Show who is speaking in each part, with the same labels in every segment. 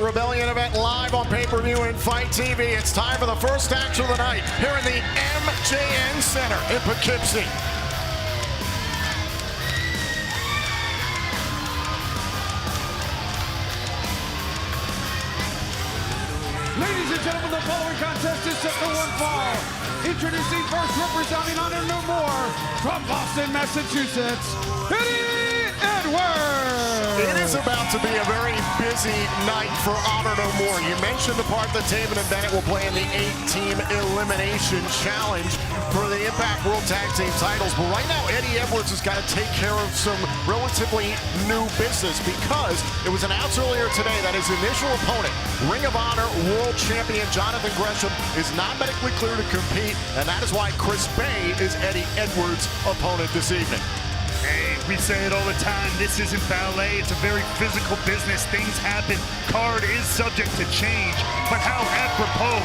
Speaker 1: Rebellion event live on pay-per-view and Fight TV. It's time for the first match of the night here in the MJN Center in Poughkeepsie.
Speaker 2: Ladies and gentlemen, the following contest is set for one fall. Introducing first, representing Honor No More from Boston, Massachusetts, Eddie Edwards.
Speaker 1: It is about to be a very busy night for Honor No More. You mentioned the part that Taven and Bennett will play in the 8-team elimination challenge for the Impact World Tag Team titles. But right now, Eddie Edwards has got to take care of some relatively new business because it was announced earlier today that his initial opponent, Ring of Honor World Champion Jonathan Gresham, is not medically clear to compete, and that is why Chris Bey is Eddie Edwards' opponent this evening.
Speaker 3: Hey, we say it all the time, this isn't ballet, it's a very physical business. Things happen, card is subject to change, but how apropos,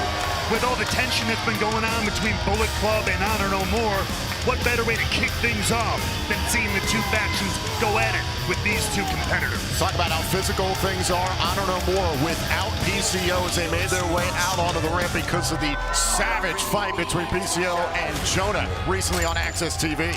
Speaker 3: with all the tension that's been going on between Bullet Club and Honor No More, what better way to kick things off than seeing the two factions go at it with these two competitors?
Speaker 1: Talk about how physical things are. Honor No More without PCO as they made their way out onto the ramp because of the savage fight between PCO and Jonah recently on Access TV.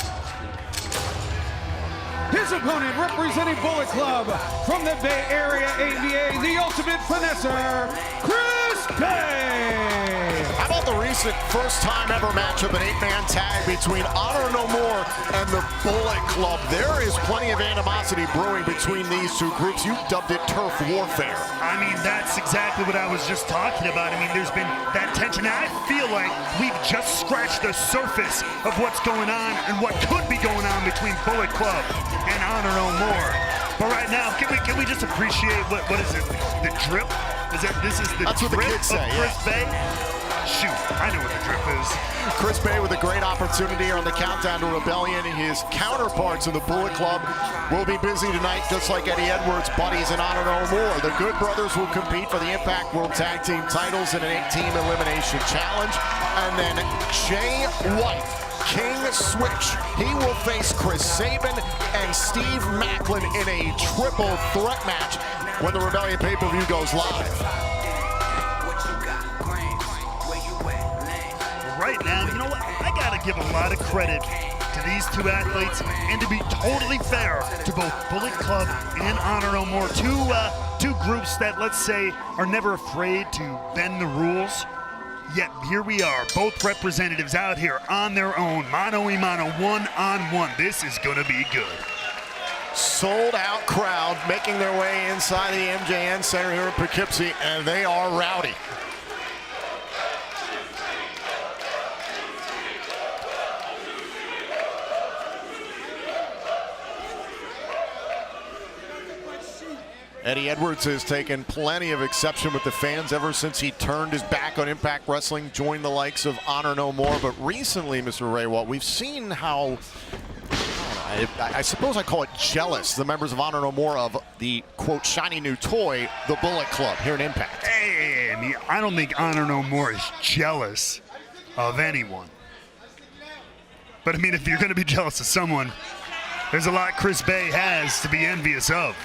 Speaker 2: His opponent, representing Bullet Club from the Bay Area ABA, the ultimate finesser, Chris Bey.
Speaker 1: How about the recent first-time ever matchup, an 8-man tag between Honor No More and the Bullet Club? There is plenty of animosity brewing between these two groups. You dubbed it turf warfare.
Speaker 3: I mean, that's exactly what I was just talking about. I mean, there's been that tension, and I feel like we've just scratched the surface of what's going on and what could be going on between Bullet Club and Honor No More. But right now, can we just appreciate what is it? The drip? This is the
Speaker 1: That's
Speaker 3: drip
Speaker 1: what the kids say,
Speaker 3: of Chris Bey? Shoot, I know what the drip is.
Speaker 1: Chris Bey with a great opportunity on the countdown to Rebellion. His counterparts in the Bullet Club will be busy tonight, just like Eddie Edwards' buddies in Honor No More. The Good Brothers will compete for the Impact World Tag Team titles in an 8-team elimination challenge. And then Jay White, King Switch, he will face Chris Sabin and Steve Macklin in a triple threat match when the Rebellion pay-per-view goes live.
Speaker 3: Right now, you know what? I gotta give a lot of credit to these two athletes, and to be totally fair to both Bullet Club and Honor No More, two groups that, let's say, are never afraid to bend the rules. Yet here we are, both representatives out here on their own, mano-a-mano, one-on-one. This is gonna be good.
Speaker 1: Sold out crowd making their way inside the MJN Center here in Poughkeepsie, and they are rowdy. Eddie Edwards has taken plenty of exception with the fans ever since he turned his back on Impact Wrestling, joined the likes of Honor No More. But recently, Mr. Raywalt, we've seen how, I suppose I call it jealous, the members of Honor No More of the, quote, shiny new toy, the Bullet Club here in Impact.
Speaker 3: Hey, I don't think Honor No More is jealous of anyone. But I mean, if you're gonna be jealous of someone, there's a lot Chris Bey has to be envious of.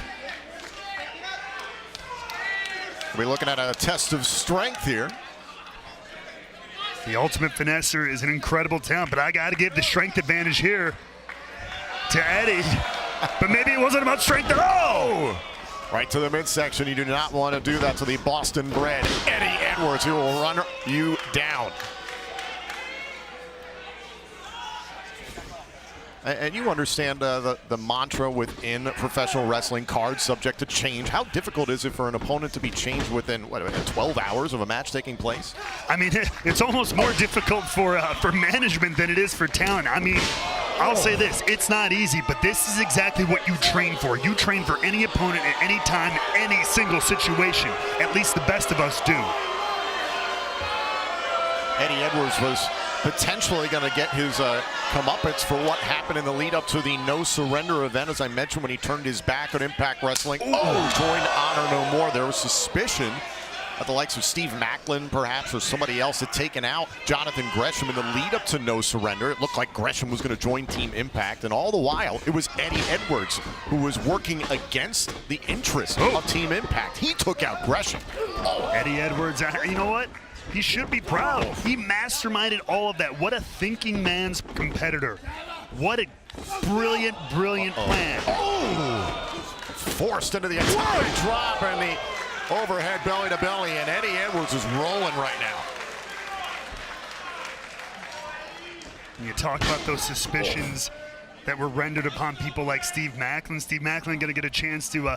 Speaker 1: We're looking at a test of strength here.
Speaker 3: The ultimate finesser is an incredible talent, but I got to give the strength advantage here to Eddie. But maybe it wasn't about strength at all.
Speaker 1: Right to the midsection. You do not want to do that to the Boston-bred Eddie Edwards, who will run you down. And you understand the mantra within professional wrestling, cards subject to change. How difficult is it for an opponent to be changed within, what, 12 hours of a match taking place?
Speaker 3: I mean, it's almost more difficult for management than it is for talent. I mean, I'll say this, it's not easy, but this is exactly what you train for. You train for any opponent at any time, any single situation. At least the best of us do.
Speaker 1: Eddie Edwards was potentially going to get his comeuppance for what happened in the lead up to the No Surrender event, as I mentioned, when he turned his back on Impact Wrestling. Oh, joined Honor No More. There was suspicion the likes of Steve Macklin, perhaps, or somebody else had taken out Jonathan Gresham in the lead up to No Surrender. It looked like Gresham was going to join Team Impact, and all the while, it was Eddie Edwards who was working against the interests of Team Impact. He took out Gresham.
Speaker 3: Eddie Edwards, you know what? He should be proud. He masterminded all of that. What a thinking man's competitor. What a brilliant, brilliant plan.
Speaker 1: Forced into the atomic drop and the overhead belly to belly, and Eddie Edwards is rolling right now.
Speaker 3: You talk about those suspicions that were rendered upon people like Steve Macklin. Steve Macklin going to get a chance to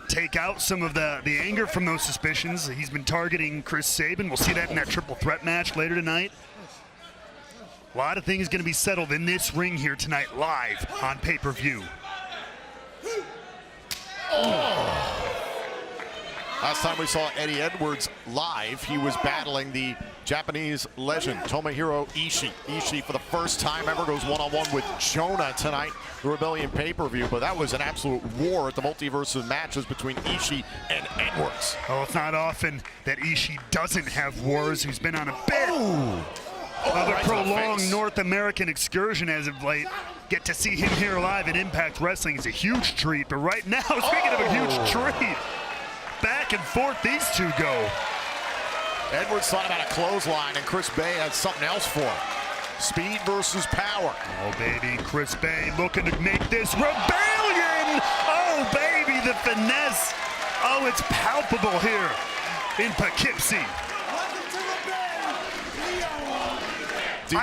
Speaker 3: take out some of the anger from those suspicions. He's been targeting Chris Sabin. We'll see that in that triple threat match later tonight. A lot of things going to be settled in this ring here tonight, live on pay-per-view.
Speaker 1: Last time we saw Eddie Edwards live, he was battling the Japanese legend, Tomohiro Ishii. Ishii, for the first time ever, goes one-on-one with Jonah tonight, the Rebellion pay-per-view. But that was an absolute war at the multiverse of matches between Ishii and Edwards.
Speaker 3: Oh, it's not often that Ishii doesn't have wars. He's been on a bit of a prolonged North American excursion as of late. Get to see him here live at Impact Wrestling is a huge treat. But right now, speaking of a huge treat, back and forth these two go.
Speaker 1: Edwards thought about a clothesline, and Chris Bey had something else for him. Speed versus power.
Speaker 3: Oh, baby, Chris Bey looking to make this rebellion. Oh, baby, the finesse. Oh, it's palpable here in Poughkeepsie.
Speaker 1: Did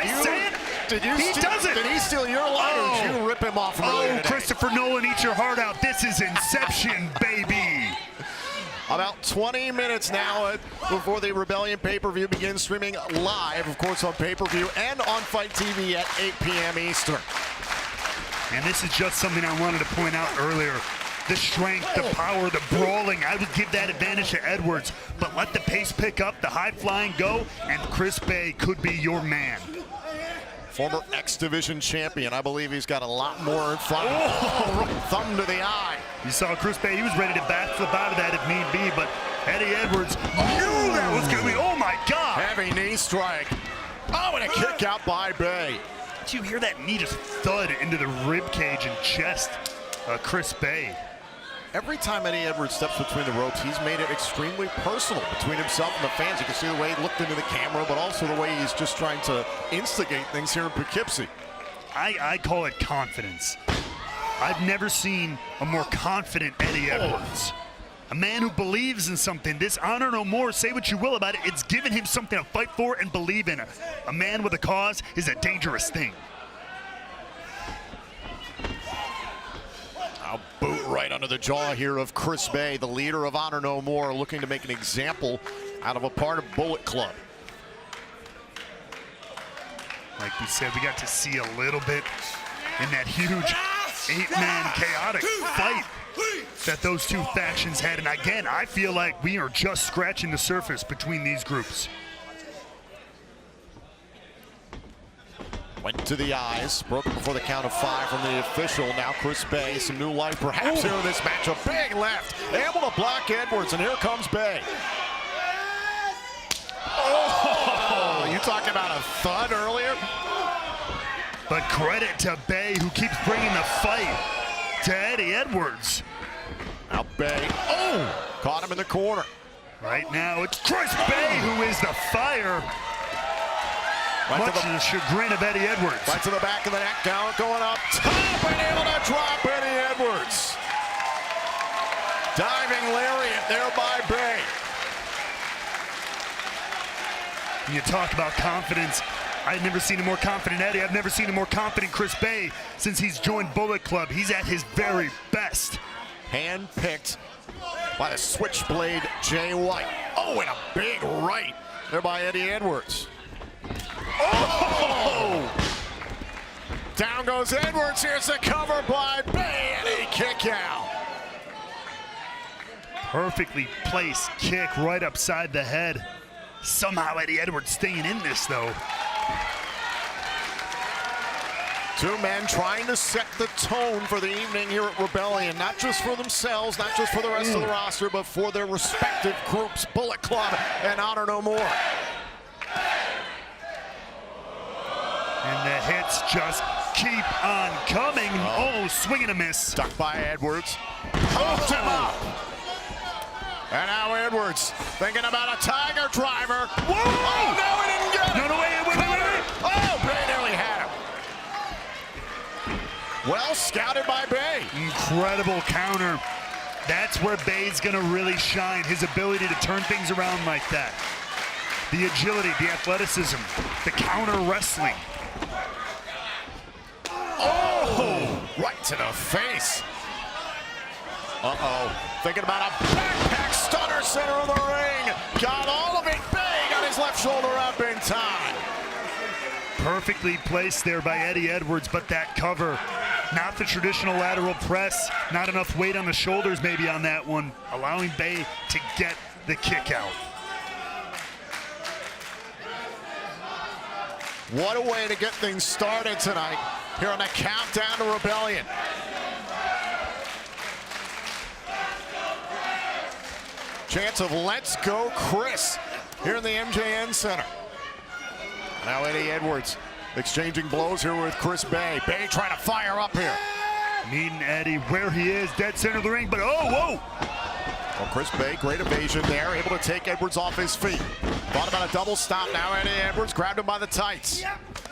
Speaker 1: he steal your line, or did you rip him off earlier today?
Speaker 3: Christopher Nolan, eat your heart out. This is Inception, baby.
Speaker 1: About 20 minutes now before the Rebellion pay-per-view begins, streaming live, of course, on pay-per-view and on Fight TV at 8 p.m. Eastern.
Speaker 3: And this is just something I wanted to point out earlier. The strength, the power, the brawling, I would give that advantage to Edwards. But let the pace pick up, the high flying go, and Chris Bey could be your man.
Speaker 1: Former X Division champion. I believe he's got a lot more in front. Thumb to the eye.
Speaker 3: You saw Chris Bey, he was ready to backflip out of that if need be, but Eddie Edwards knew that was going to be, oh my God.
Speaker 1: Heavy knee strike. Oh, and a kick out by Bey.
Speaker 3: Did you hear that knee just thud into the rib cage and chest of Chris Bey?
Speaker 1: Every time Eddie Edwards steps between the ropes, he's made it extremely personal between himself and the fans. You can see the way he looked into the camera, but also the way he's just trying to instigate things here in Poughkeepsie.
Speaker 3: I call it confidence. I've never seen a more confident Eddie Edwards. A man who believes in something. This Honor No More, say what you will about it, it's given him something to fight for and believe in. A man with a cause is a dangerous thing.
Speaker 1: A boot right under the jaw here of Chris Bey, the leader of Honor No More, looking to make an example out of a part of Bullet Club.
Speaker 3: Like we said, we got to see a little bit in that huge eight-man chaotic fight that those two factions had. And again, I feel like we are just scratching the surface between these groups.
Speaker 1: Went to the eyes, broken before the count of 5 from the official. Now Chris Bey, some new life perhaps here in this match. A big left, able to block Edwards, and here comes Bey. Oh, you talking about a thud earlier?
Speaker 3: But credit to Bey, who keeps bringing the fight to Eddie Edwards.
Speaker 1: Now Bey, caught him in the corner.
Speaker 3: Right now, it's Chris Bey who is the fire. Much to the chagrin of Eddie Edwards.
Speaker 1: Right to the back of the neck, down, going up top, and able to drop Eddie Edwards. Diving lariat there by Bey.
Speaker 3: You talk about confidence. I've never seen a more confident Eddie. I've never seen a more confident Chris Bey since he's joined Bullet Club. He's at his very best.
Speaker 1: Hand-picked by the switchblade Jay White. Oh, and a big right there by Eddie Edwards. Oh! Down goes Edwards. Here's the cover by Bey, and a kick out.
Speaker 3: Perfectly placed kick right upside the head. Somehow Eddie Edwards staying in this, though.
Speaker 1: Two men trying to set the tone for the evening here at Rebellion, not just for themselves, not just for the rest of the roster, but for their respective groups, Bullet Club and Honor No More.
Speaker 3: And the hits just keep on coming. Oh, swing and a miss.
Speaker 1: Stuck by Edwards. Hooked him up. And now Edwards thinking about a Tiger driver.
Speaker 3: Whoa!
Speaker 1: Oh, no, he didn't get it.
Speaker 3: No, wait.
Speaker 1: Oh, Bey nearly had him. Well scouted by Bey.
Speaker 3: Incredible counter. That's where Bey's gonna really shine, his ability to turn things around like that. The agility, the athleticism, the counter wrestling.
Speaker 1: Oh, right to the face. Uh-oh, thinking about a backpack stunner center of the ring. Got all of it. Bey got his left shoulder up in time.
Speaker 3: Perfectly placed there by Eddie Edwards, but that cover, not the traditional lateral press, not enough weight on the shoulders maybe on that one, allowing Bey to get the kick out.
Speaker 1: What a way to get things started tonight here on the countdown to Rebellion. Chance of Let's Go Chris here in the MJN Center. Now Eddie Edwards exchanging blows here with Chris Bey. Bey trying to fire up here.
Speaker 3: Meeting Eddie where he is, dead center of the ring, but whoa!
Speaker 1: Well, Chris Bey, great evasion there, able to take Edwards off his feet. Thought about a double stop. Now Eddie Edwards grabbed him by the tights.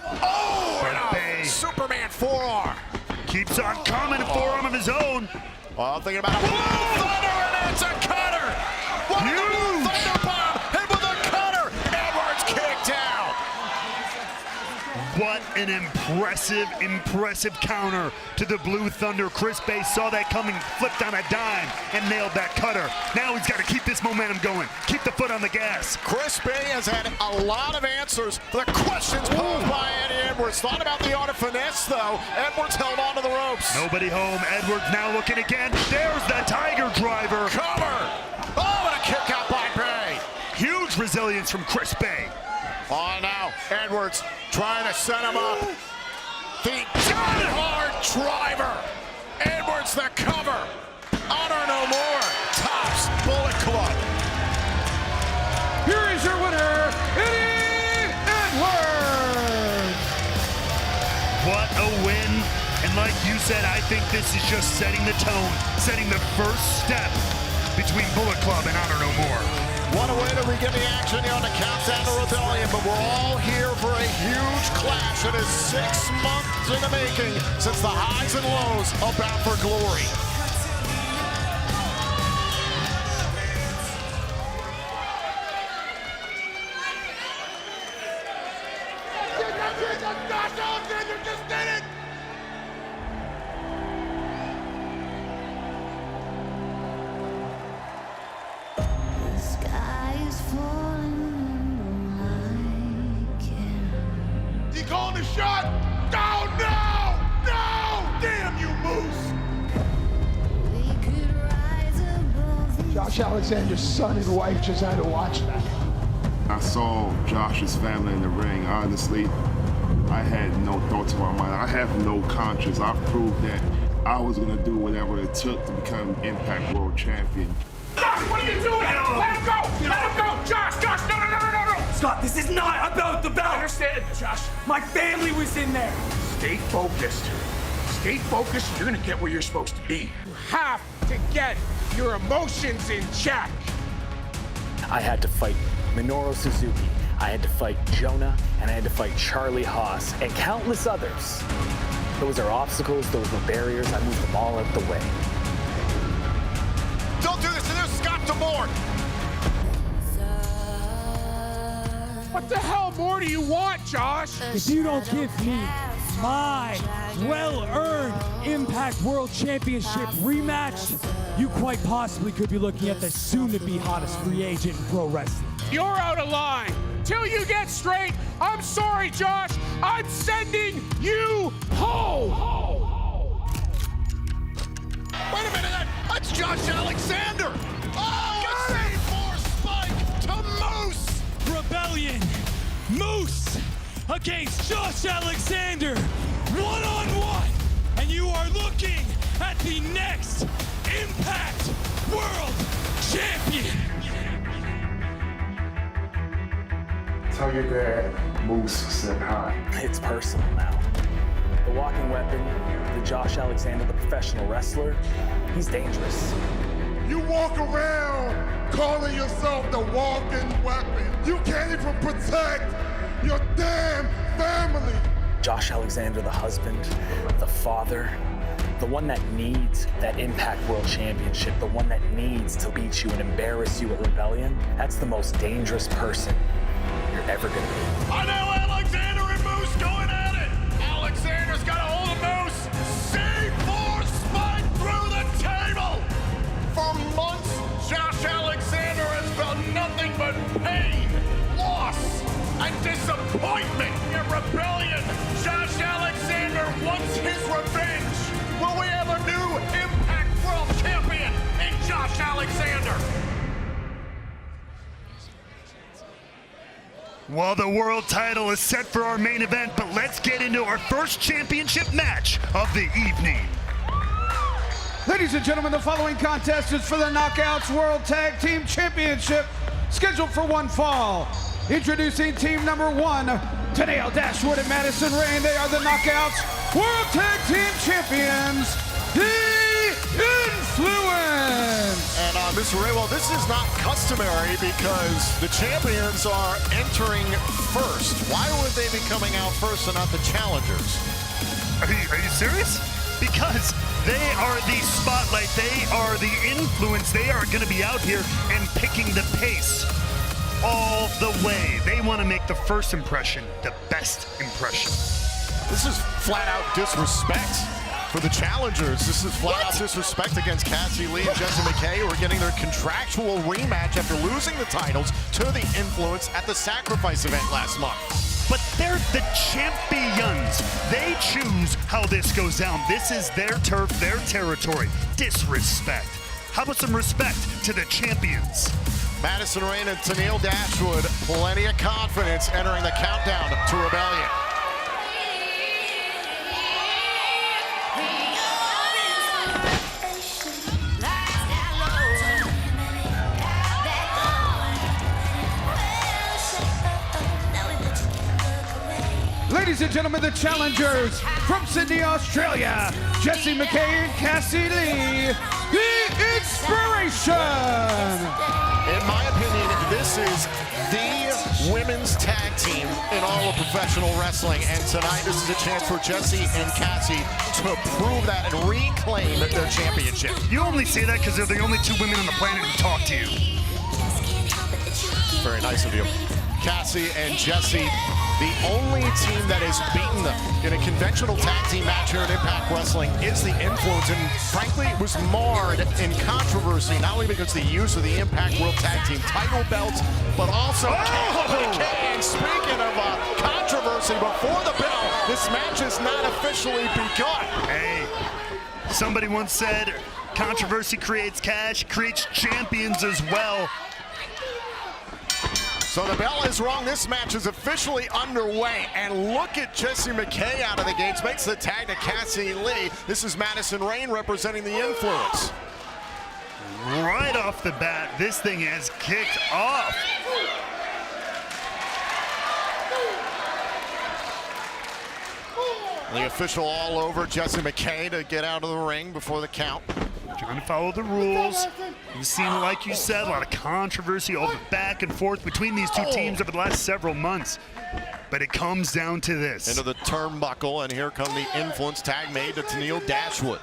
Speaker 1: Oh, and
Speaker 3: Bey,
Speaker 1: Superman forearm.
Speaker 3: keeps on coming, forearm of his own.
Speaker 1: Well, thinking about a Blue Thunder, and it's a cutter. What a Blue Thunder bomb, hit with a cutter. Edwards kicked out.
Speaker 3: What an impressive counter to the Blue Thunder. Chris Bey saw that coming, flipped on a dime, and nailed that cutter. Now he's got to keep this momentum going, keep the foot on the gas.
Speaker 1: Chris Bey has had a lot of answers to the questions posed by Eddie Edwards. Thought about the art of finesse, though. Edwards held on to the ropes.
Speaker 3: Nobody home. Edwards now looking again. There's the Tiger driver.
Speaker 1: Cover. Oh, and a kick out by Bey.
Speaker 3: Huge resilience from Chris Bey.
Speaker 1: Oh, now Edwards trying to set him up. The die-hard driver. Edwards the cover. Honor No More tops Bullet Club.
Speaker 2: Here is your winner, Eddie Edwards.
Speaker 3: What a win. And like you said, I think this is just setting the tone, setting the first step between Bullet Club and Honor No More.
Speaker 1: What a way to begin the action here on the countdown to Rebellion, but we're all here for a huge clash. It is 6 months in the making since the highs and lows of Bound for Glory.
Speaker 2: Just did it!
Speaker 4: You calling the shot? Oh, no! No! Damn you, Moose!
Speaker 5: Josh Alexander's son and wife just had to watch that.
Speaker 6: I saw Josh's family in the ring. Honestly, I had no thoughts in my mind. I have no conscience. I proved that I was going to do whatever it took to become Impact World Champion.
Speaker 4: Josh, what are you doing? Let him go! Let him go! Josh! Josh! No!
Speaker 7: Scott, this is not about the belt.
Speaker 4: I understand, Josh.
Speaker 7: My family was in there.
Speaker 4: Stay focused. Stay focused. You're gonna get where you're supposed to be. You have to get your emotions in check.
Speaker 8: I had to fight Minoru Suzuki, I had to fight Jonah, and I had to fight Charlie Haas, and countless others. Those are obstacles, those were barriers, I moved them all out the way.
Speaker 1: Don't do this to this Scott D'Amore.
Speaker 4: What the hell more do you want, Josh?
Speaker 7: If you don't give me my well-earned Impact World Championship rematch, you quite possibly could be looking at the soon-to-be hottest free agent in pro wrestling.
Speaker 4: You're out of line. Till you get straight, I'm sorry, Josh. I'm sending you home.
Speaker 1: Wait a minute, that's Josh Alexander. Oh, a save for Spike to Moose.
Speaker 7: Rebellion, Moose against Josh Alexander, one-on-one. are looking at the next Impact World Champion.
Speaker 6: Tell your dad Moose said hi.
Speaker 8: It's personal now. The walking weapon, the Josh Alexander, the professional wrestler, he's dangerous.
Speaker 6: You walk around calling yourself the walking weapon. You can't even protect your damn family.
Speaker 8: Josh Alexander, the husband, the father, the one that needs that Impact World Championship, the one that needs to beat you and embarrass you at Rebellion, that's the most dangerous person you're ever gonna be.
Speaker 1: I know Alexander and Moose going at it. Alexander's got a hold of Moose. C4 spike through the table. For months, Josh Alexander has felt nothing but pain, loss, and disappointment in Rebellion. Josh Alexander wants his revenge. Will we have a new Impact World Champion in Josh Alexander?
Speaker 3: Well, the world title is set for our main event, but let's get into our first championship match of the evening.
Speaker 2: Ladies and gentlemen, the following contest is for the Knockouts World Tag Team Championship, scheduled for one fall. Introducing team number 1, Tenille Dashwood and Madison Rayne. They are the Knockouts World Tag Team Champions, The Influence.
Speaker 1: And Mr. Raywell, this is not customary because the champions are entering first. Why would they be coming out first and not the challengers?
Speaker 3: Are you serious? Because they are the spotlight, they are the influence, they are going to be out here and picking the pace all the way. They want to make the first impression the best impression.
Speaker 1: This is flat out disrespect for the challengers. This is flat out disrespect against Cassie Lee and Jessie McKay, who are getting their contractual rematch after losing the titles to the Influence at the Sacrifice event last month.
Speaker 3: But they're the champions. They choose how this goes down. This is their turf, their territory. Disrespect. How about some respect to the champions?
Speaker 1: Madison Rayne and Tenille Dashwood, plenty of confidence entering the countdown to Rebellion.
Speaker 2: Ladies and gentlemen, the challengers from Sydney, Australia, Jessie McKay and Cassie Lee, IInspiration.
Speaker 1: In my opinion, this is the women's tag team in all of professional wrestling. And tonight, this is a chance for Jessie and Cassie to prove that and reclaim their championship.
Speaker 3: You only say that because they're the only two women on the planet who talk to you.
Speaker 1: Very nice of you. Cassie and Jessie, the only team that has beaten them in a conventional tag team match here at Impact Wrestling is the Influence, and frankly, it was marred in controversy, not only because of the use of the Impact World Tag Team title belts, but also and speaking of controversy before the bell, this match has not officially begun.
Speaker 3: Hey, somebody once said, controversy creates cash, creates champions as well.
Speaker 1: So the bell is rung. This match is officially underway. And look at Jessie McKay out of the gates. Makes the tag to Cassie Lee. This is Madison Rayne representing the Influence.
Speaker 3: Right off the bat, this thing has kicked off.
Speaker 1: The official all over Jessie McKay to get out of the ring before the count.
Speaker 3: Trying to follow the rules. You've seen, like you said, a lot of controversy over back and forth between these two teams over the last several months. But it comes down to this.
Speaker 1: Into the turnbuckle, and here come the Influence, tag made to Tenille Dashwood.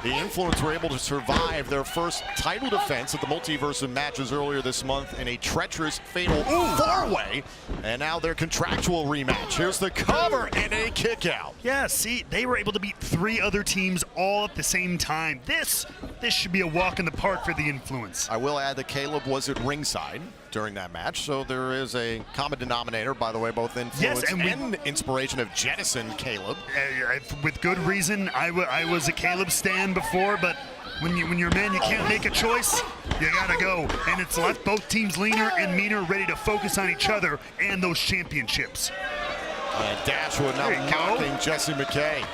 Speaker 1: The Influence were able to survive their first title defense at the Multiverse of matches earlier this month in a treacherous, fatal four-way, and now their contractual rematch. Here's the cover and a kick out.
Speaker 3: Yeah, see, they were able to beat 3 other teams all at the same time. This should be a walk in the park for the Influence.
Speaker 1: I will add that Caleb was at ringside during that match, so there is a common denominator. By the way, both Influence and Inspiration have jettisoned Caleb.
Speaker 3: With good reason. I was a Caleb stan before, but when you're a man, you can't make a choice. You gotta go, and it's left both teams leaner and meaner, ready to focus on each other and those championships.
Speaker 1: And Dashwood now mocking Jessie McKay.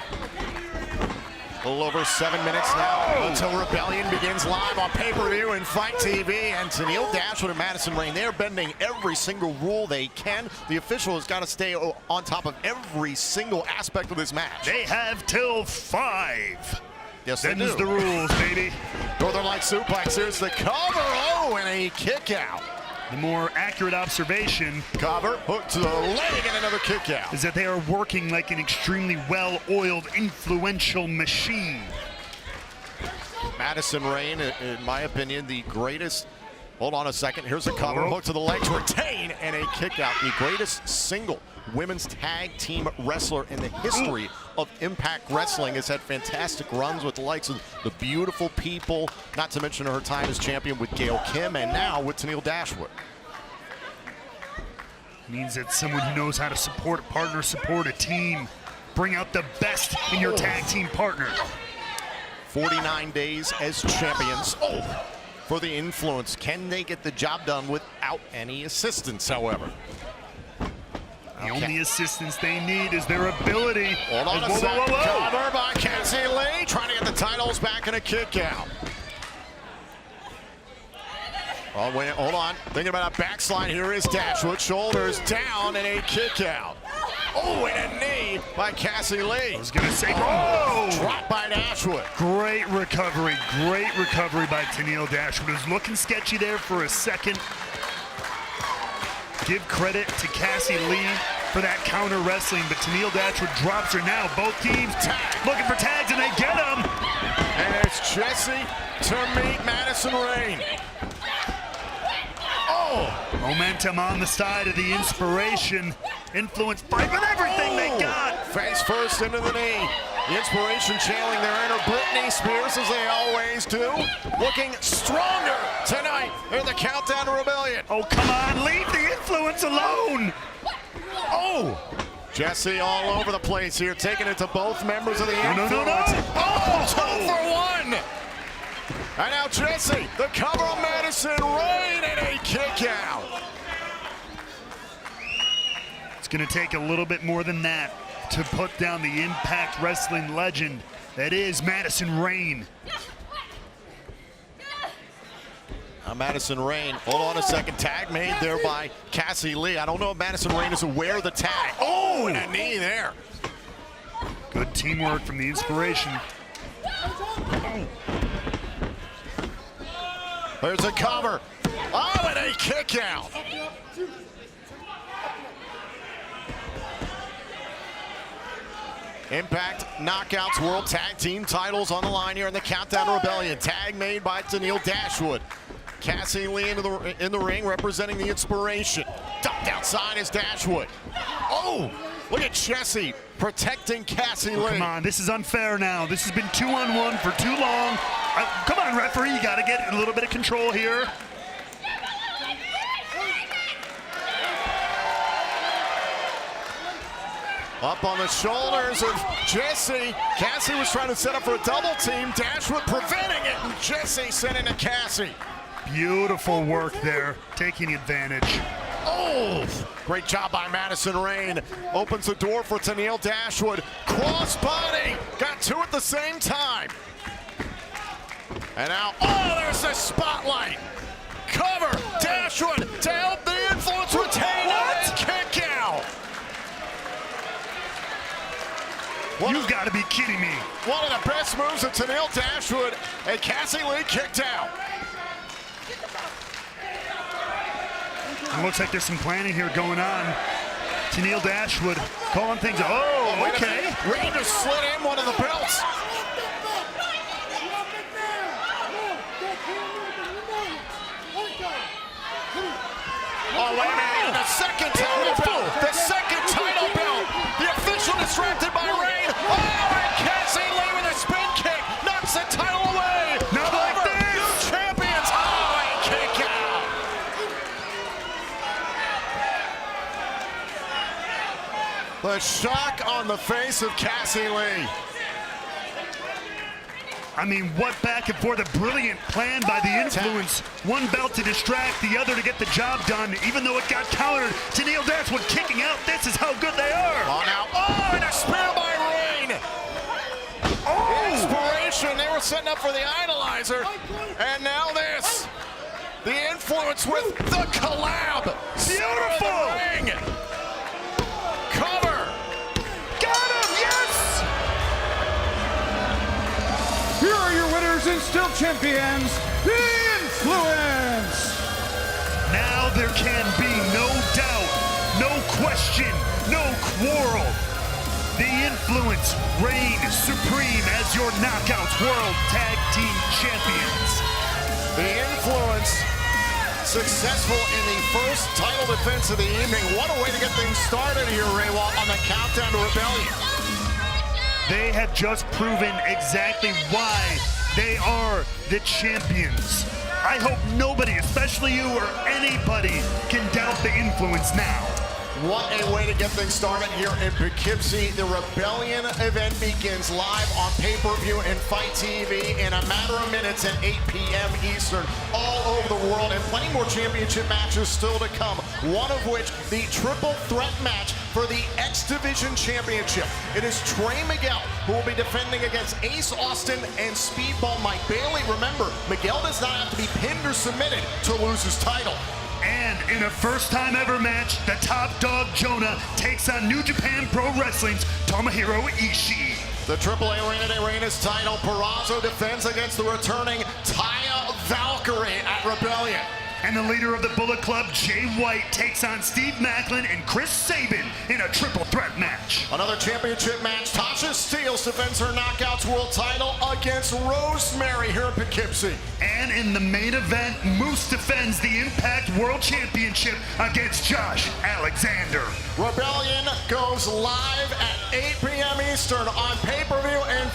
Speaker 1: A little over 7 minutes now until Rebellion begins live on pay-per-view and Fight TV. And Tennille Dashwood and Madison Rayne, they're bending every single rule they can. The official has got to stay on top of every single aspect of this match.
Speaker 3: They have till 5.
Speaker 1: Yes, they do.
Speaker 3: Them's the rules, baby.
Speaker 1: Northern Light suplex. Here's the cover. Oh, and a kick out.
Speaker 3: The more accurate observation,
Speaker 1: cover, hook to the leg, and another kick out,
Speaker 3: is that they are working like an extremely well-oiled, influential machine.
Speaker 1: Madison Rayne, in my opinion, the greatest. Hold on a second. Here's a cover, hook to the leg to retain, and a kick out. The greatest single women's tag team wrestler in the history of Impact Wrestling has had fantastic runs with the likes of the Beautiful People, not to mention her time as champion with Gail Kim, and now with Tennille Dashwood.
Speaker 3: Means that someone who knows how to support a partner, support a team, bring out the best in your tag team partner. 49
Speaker 1: days as champions. For the Influence. Can they get the job done without any assistance, however?
Speaker 3: The only assistance they need is their ability.
Speaker 1: Hold on a second. Cover by Cassie Lee, trying to get the titles back in a kick out. Oh, wait, hold on. Thinking about a backslide. Here is Dashwood. Shoulders down and a kick out. Oh, and a knee by Cassie Lee.
Speaker 3: I was going to say,
Speaker 1: drop by Dashwood.
Speaker 3: Great recovery by Tennille Dashwood. It was looking sketchy there for a second. Give credit to Cassie Lee for that counter wrestling, but Tennille Dashwood drops her now. Both teams looking for tags, and they get them.
Speaker 1: And it's Jessie to meet Madison Rayne.
Speaker 3: Momentum on the side of the Inspiration. Influence fight with everything they got.
Speaker 1: Face first into the knee. The Inspiration channeling their inner Britney Spears as they always do. Looking stronger tonight in the Countdown to Rebellion.
Speaker 3: Oh, come on, leave the Influence alone.
Speaker 1: Jessie all over the place here, taking it to both members of the Influence.
Speaker 3: No.
Speaker 1: 2 for 1. And now Jessie, the cover of Madison Rayne, and a kick out.
Speaker 3: It's going to take a little bit more than that to put down the Impact Wrestling legend that is Madison Rayne.
Speaker 1: Madison Rayne, hold on a second, tag made there by Cassie Lee. I don't know if Madison Rayne is aware of the tag. And a knee there.
Speaker 3: Good teamwork from the Inspiration.
Speaker 1: There's a cover. And a kick out. Impact Knockouts World Tag Team titles on the line here in the Countdown to Rebellion. Tag made by Tennille Dashwood. Cassie Lee in the ring representing the Inspiration. Dumped outside is Dashwood. Look at Jessie protecting Cassie Lee.
Speaker 3: Come on, this is unfair now. This has been 2-on-1 for too long. Come on, referee, you got to get a little bit of control here.
Speaker 1: Up on the shoulders of Jessie. Cassie was trying to set up for a double team. Dashwood preventing it, and Jessie sending to Cassie.
Speaker 3: Beautiful work there, taking advantage.
Speaker 1: Great job by Madison Rayne. Opens the door for Tennille Dashwood. Crossbody. Got two at the same time. And now, there's the spotlight. Cover. Dashwood to help the Influence retain and kick out.
Speaker 3: You've got to be kidding me.
Speaker 1: One of the best moves of Tennille Dashwood, and Cassie Lee kicked out.
Speaker 3: It looks like there's some planning here going on. Tennille Dashwood calling things. Okay.
Speaker 1: Rayne just slid in one of the belts. Wait a minute. The second title belt. The second title belt. The official distracted by Rayne. And Cassie Lee with a spin kick knocks the title away.
Speaker 3: Not like this.
Speaker 1: New champions. And kick out. The shock on the face of Cassie Lee.
Speaker 3: I mean, what back and forth, a brilliant plan by the Influence. One belt to distract, the other to get the job done, even though it got countered. Tennille Dashwood kicking out. This is how good they are.
Speaker 1: Now, and a spear by Rayne. submission. They were setting up for the Idolizer. And now this. The Influence with the collab.
Speaker 3: Beautiful.
Speaker 1: Ring. Cover.
Speaker 3: Got him, yes!
Speaker 2: Here are your winners and still champions, The Influence.
Speaker 3: Now there can be no doubt, no question, no quarrel. The Influence reign supreme as your Knockouts World Tag Team Champions.
Speaker 1: The Influence successful in the first title defense of the evening. What a way to get things started here, Ray Walt, on the countdown to Rebellion.
Speaker 3: They have just proven exactly why they are the champions. I hope nobody, especially you or anybody, can doubt the Influence now.
Speaker 1: What a way to get things started here in Poughkeepsie. The Rebellion event begins live on pay-per-view and Fight TV in a matter of minutes at 8 p.m. Eastern all over the world, and plenty more championship matches still to come, one of which the triple threat match for the X Division Championship. It is Trey Miguel who will be defending against Ace Austin and Speedball Mike Bailey. Remember, Miguel does not have to be pinned or submitted to lose his title.
Speaker 3: And in a first-time ever match, the top dog Jonah takes on New Japan Pro Wrestling's Tomohiro Ishii.
Speaker 1: The AAA Reina de Reinas title, Purrazzo defends against the returning Taya Valkyrie at Rebellion.
Speaker 3: And the leader of the Bullet Club, Jay White, takes on Steve Macklin and Chris Sabin in a triple threat match.
Speaker 1: Another championship match, Tasha Steelz defends her Knockouts World title against Rosemary here in Poughkeepsie.
Speaker 3: And in the main event, Moose defends the Impact World Championship against Josh Alexander.
Speaker 1: Rebellion goes live at 8 p.m. Eastern on pay-per-view and